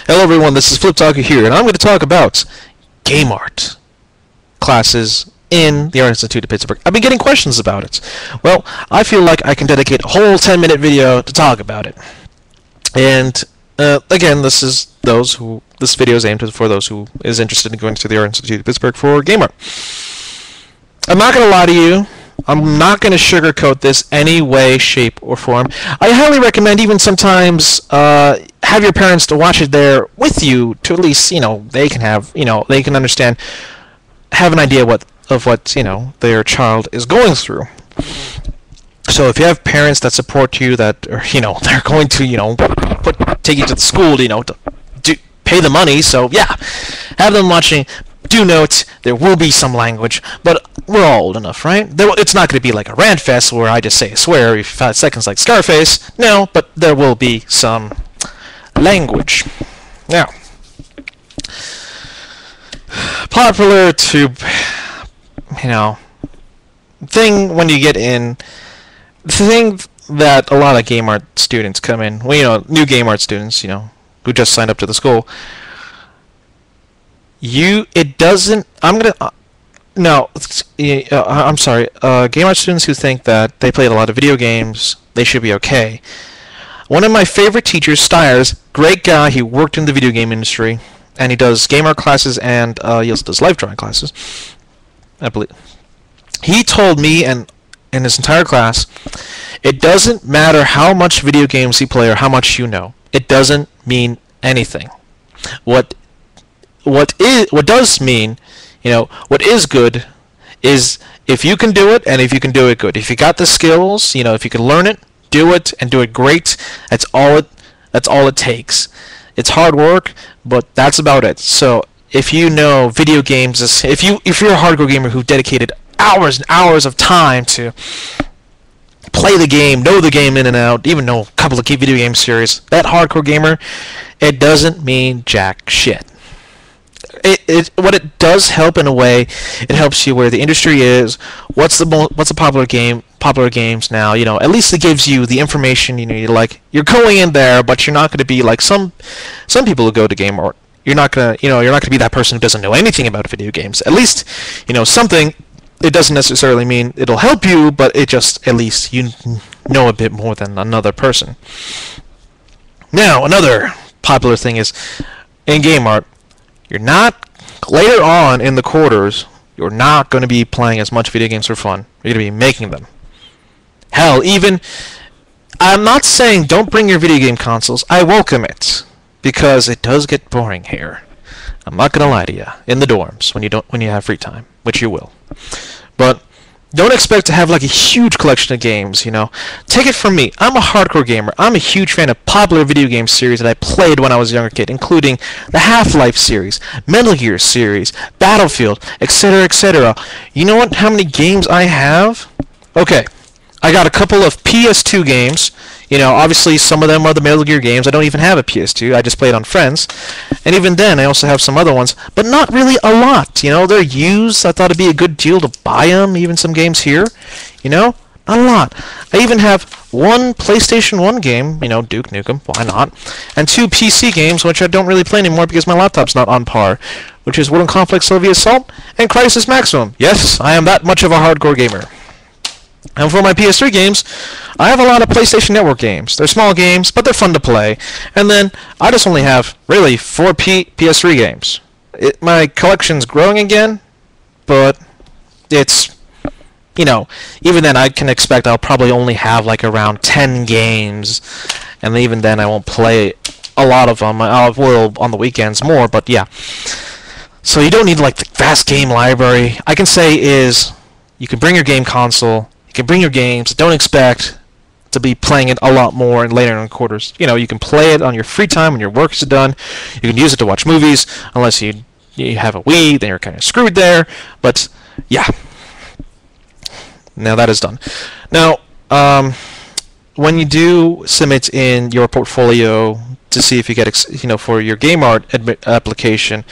Hello everyone, this is Flip Talker here, and I'm going to talk about game art classes in the Art Institute of Pittsburgh. I've been getting questions about it. Well, I feel like I can dedicate a whole 10-minute video to talk about it. And again, this video is aimed for those who is interested in going to the Art Institute of Pittsburgh for game art. I'm not going to lie to you. I'm not going to sugarcoat this any way, shape, or form. I highly recommend even sometimes have your parents to watch it there with you to at least, they can have, they can understand, have an idea of what their child is going through. So if you have parents that support you, that are, they're going to, take you to the school, to pay the money, so yeah, have them watching. Do note, there will be some language, but we're all old enough, right? It's not going to be like a rant fest where I just say a swear every 5 seconds like Scarface. No, but there will be some language. Now, popular to, thing when you get in, the thing that a lot of game art students come in, new game art students, who just signed up to the school, I'm sorry. Game art students who think that they played a lot of video games, they should be okay. One of my favorite teachers, Stiers, great guy, he worked in the video game industry, and he does game art classes, and he also does life drawing classes, I believe. He told me, and in his entire class, it doesn't matter how much video games you play or how much you know. It doesn't mean anything. What does mean, what is good is if you can do it, and if you can do it good. If you got the skills, if you can learn it, do it, and do it great, that's all it takes. It's hard work, but that's about it. So if you know video games, if you're a hardcore gamer who dedicated hours and hours of time to play the game, know the game in and out, even know a couple of key video game series, that hardcore gamer, it doesn't mean jack shit. What it does help in a way, it helps you where the industry is, what's the popular games now, at least it gives you the information you need. Like, you're going in there, but you're not going to be like some people who go to game art. You're not going to be that person who doesn't know anything about video games. At least, something. It doesn't necessarily mean it'll help you, but it just, at least you know a bit more than another person. Now, another popular thing is, in game art, you're not, later on in the quarters, you're not going to be playing as much video games for fun. You're going to be making them. Hell, even, I'm not saying don't bring your video game consoles. I welcome it, because it does get boring here. I'm not going to lie to you, in the dorms, when you have free time, which you will. But don't expect to have like a huge collection of games, Take it from me. I'm a hardcore gamer. I'm a huge fan of popular video game series that I played when I was a younger kid, including the Half-Life series, Metal Gear series, Battlefield, etc., etc. You know how many games I have? Okay, I got a couple of PS2 games. Obviously some of them are the Metal Gear games. I don't even have a PS2. I just play it on friends. And even then, I also have some other ones, but not really a lot. They're used. I thought it'd be a good deal to buy them, even some games here. Not a lot. I even have one PlayStation 1 game, Duke Nukem, why not? And 2 PC games, which I don't really play anymore because my laptop's not on par, which is World Conflict Soviet Assault and Crisis Maximum. Yes, I am that much of a hardcore gamer. And for my PS3 games, I have a lot of PlayStation Network games. They're small games, but they're fun to play. And then, I just only have, really, 4 PS3 games. My collection's growing again, but it's, even then I can expect I'll probably only have like around 10 games. And even then I won't play a lot of them. I will on the weekends more, but yeah. So you don't need like the vast game library. I can say is, you can bring your game console, you can bring your games. Don't expect to be playing it a lot more and later in quarters. You can play it on your free time when your work is done. You can use it to watch movies, unless you have a Wii, then you're kind of screwed there. But yeah, now that is done. Now, when you do submit in your portfolio to see if you get, for your game art application,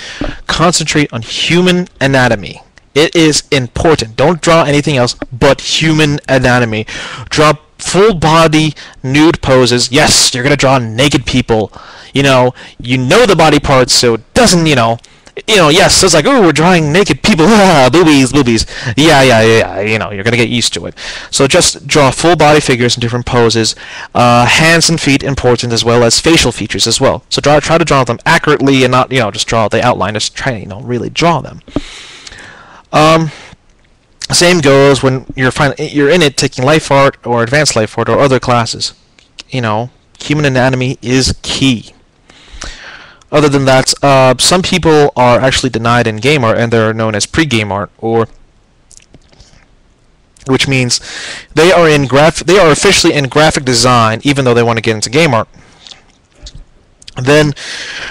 concentrate on human anatomy. It is important. Don't draw anything else but human anatomy. Draw full body nude poses. Yes, you're gonna draw naked people. The body parts, so it doesn't, yes, it's like, oh, we're drawing naked people, boobies, boobies. Yeah, you're gonna get used to it. So just draw full body figures in different poses, hands and feet important, as well as facial features as well. So try to draw them accurately and not, just draw the outline. Just try to, really draw them. Same goes when you're in it taking life art or advanced life art or other classes. Human anatomy is key. Other than that, some people are actually denied in game art, and they're known as pre-game art, which means they are officially in graphic design, even though they want to get into game art. Then,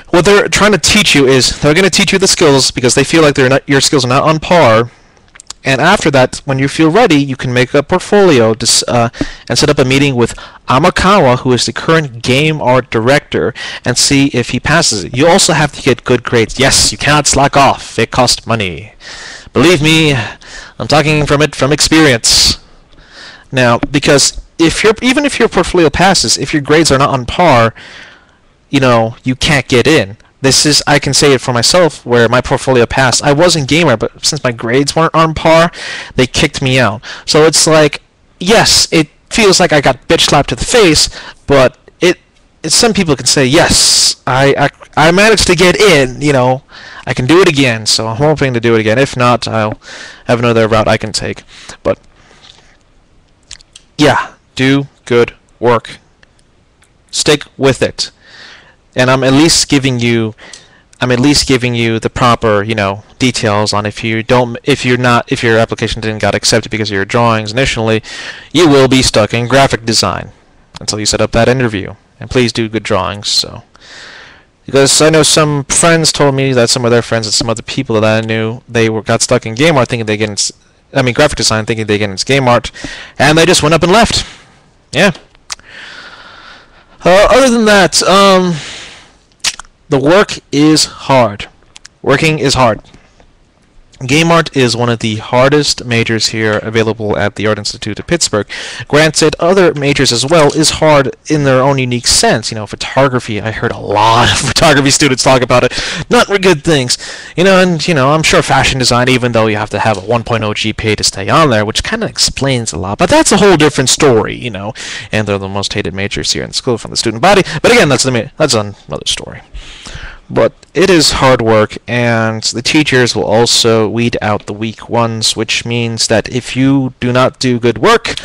what they're trying to teach you is they're going to teach you the skills because they feel like your skills are not on par. And after that, when you feel ready, you can make a portfolio and set up a meeting with Amakawa, who is the current game art director, and see if he passes it. You also have to get good grades. Yes, you cannot slack off. It costs money. Believe me, I'm talking from experience. Now, because even if your portfolio passes, if your grades are not on par, you can't get in. I can say it for myself, where my portfolio passed. I was in gamer, but since my grades weren't on par, they kicked me out. So it's like, yes, it feels like I got bitch slapped to the face, but some people can say, yes, I managed to get in, I can do it again. So I'm hoping to do it again. If not, I'll have another route I can take. But yeah, do good work. Stick with it. And I'm at least giving you the proper, details on if your application didn't get accepted because of your drawings initially, you will be stuck in graphic design until you set up that interview. And please do good drawings. So, because I know some friends told me that some of their friends and some other people that I knew got stuck in game art thinking graphic design thinking they get into game art, and they just went up and left. Yeah. Other than that, the work is hard. Working is hard. Game art is one of the hardest majors here available at the Art Institute of Pittsburgh. Granted, other majors as well is hard in their own unique sense. Photography, I heard a lot of photography students talk about it. Not good things. I'm sure fashion design, even though you have to have a 1.0 GPA to stay on there, which kind of explains a lot. But that's a whole different story, And they're the most hated majors here in school from the student body. But again, that's another story. But it is hard work, and the teachers will also weed out the weak ones, which means that if you do not do good work,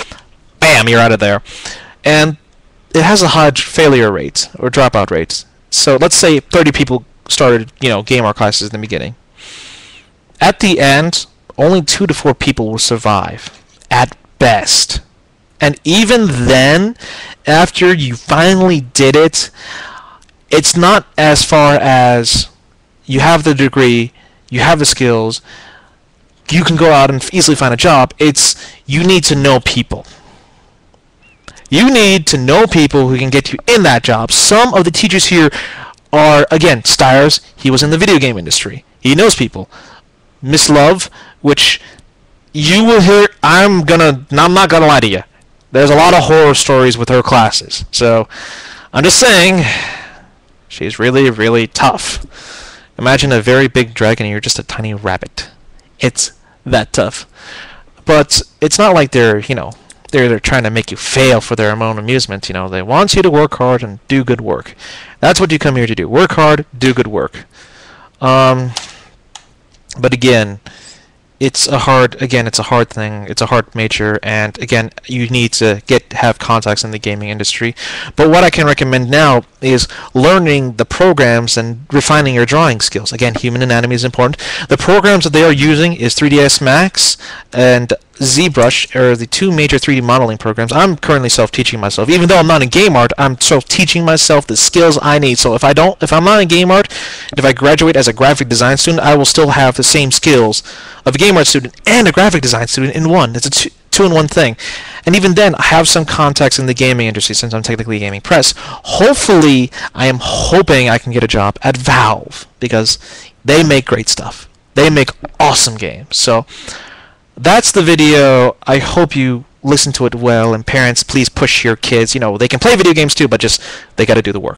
bam, you're out of there. And it has a high failure rate, or dropout rate. So let's say 30 people started, game art classes in the beginning. At the end, only 2 to 4 people will survive, at best. And even then, after you finally did it, it's not as far as you have the degree, you have the skills, you can go out and easily find a job. It's you need to know people. You need to know people who can get you in that job. Some of the teachers here are, again, Stiers. He was in the video game industry. He knows people. Miss Love, which you will hear, I'm not gonna lie to you. There's a lot of horror stories with her classes. So I'm just saying, she's really, really tough. Imagine a very big dragon and you're just a tiny rabbit. It's that tough. But it's not like they're trying to make you fail for their own amusement. They want you to work hard and do good work. That's what you come here to do. Work hard, do good work. But again, it's a hard thing. It's a hard major, and again, you need to have contacts in the gaming industry. But what I can recommend now is learning the programs and refining your drawing skills. Again, human anatomy is important. The programs that they are using is 3ds Max and ZBrush are the 2 major 3D modeling programs. I'm currently self-teaching myself. Even though I'm not in game art, I'm self-teaching myself the skills I need. So if I'm not in game art, and if I graduate as a graphic design student, I will still have the same skills of a game art student and a graphic design student in one. It's a two-in-one thing. And even then, I have some contacts in the gaming industry since I'm technically a gaming press. Hopefully, I am hoping I can get a job at Valve because they make great stuff. They make awesome games. So that's the video. I hope you listen to it well. And parents, please push your kids. They can play video games too, but just they got to do the work.